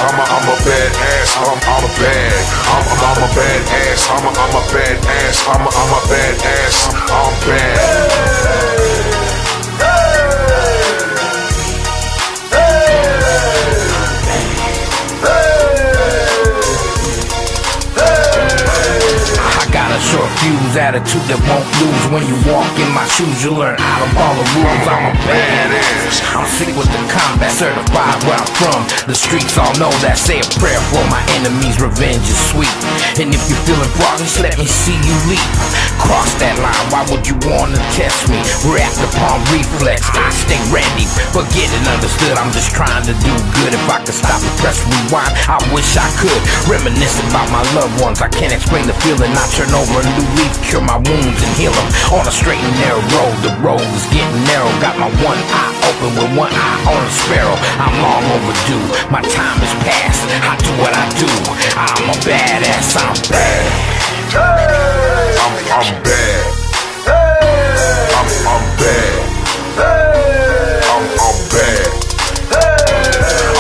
I'm a badass, I'm a bad. I'm a badass, I'm a badass, I'm a badass, I'm bad. Short fuse attitude that won't lose. When you walk in my shoes, you learn how to follow rules. I'm a badass. I'm sick with the combat, certified where I'm from. The streets all know that. Say a prayer for my enemies, revenge is sweet. And if you're feeling froggy, let me see you leap. Cross that line, why would you wanna test me? React upon reflex, I stay ready. Forget it, understood, I'm just trying to do good. If I could stop and press rewind, I wish I could. Reminisce about my loved ones, I can't explain the feeling. I turn over a new leaf, cure my wounds and heal them. On a straight and narrow road, the road is getting narrow. Got my one eye open with one eye on a sparrow. I'm long overdue, my time is past. I do what I do, I'm a badass, I'm bad. I'm bad. I'm bad. I'm bad.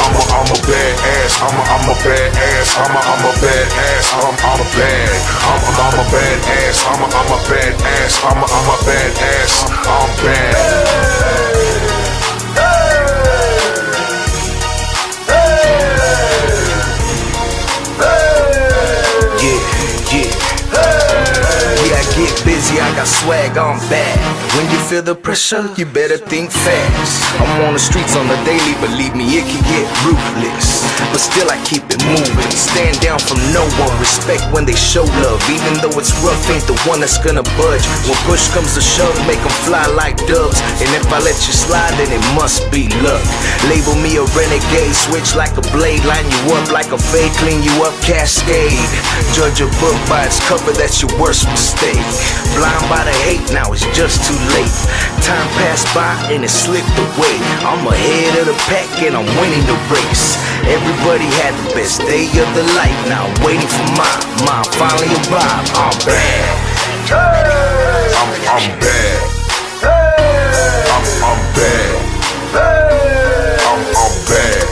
I'm a badass. I'm a badass. I'm a badass. I'm a bad. I'm a badass. I'm a badass. I'm a badass. I'm bad. Get busy, I got swag, I'm bad. When you feel the pressure, you better think fast. I'm on the streets on the daily, believe me, it can get ruthless. But still I keep it moving, stand down from no one. Respect when they show love, even though it's rough, ain't the one that's gonna budge. When push comes to shove, make them fly like doves. And if I let you slide, then it must be luck. Label me a renegade, switch like a blade. Line you up like a fade, clean you up, cascade. Judge a book by its cover, that's your worst mistake. Blind by the hate, now it's just too late. Time passed by and it slipped away. I'm ahead of the pack and I'm winning the race. Everybody had the best day of their life. Now I'm waiting for mine finally arrived. I'm bad. I'm bad. I'm bad. I'm bad.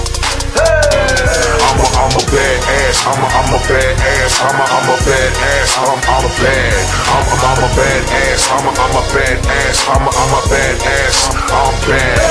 I'm a badass. I'm a badass. I'm a badass. I'm a bad. I'm a badass. I'm a badass. I'm a badass. I'm bad.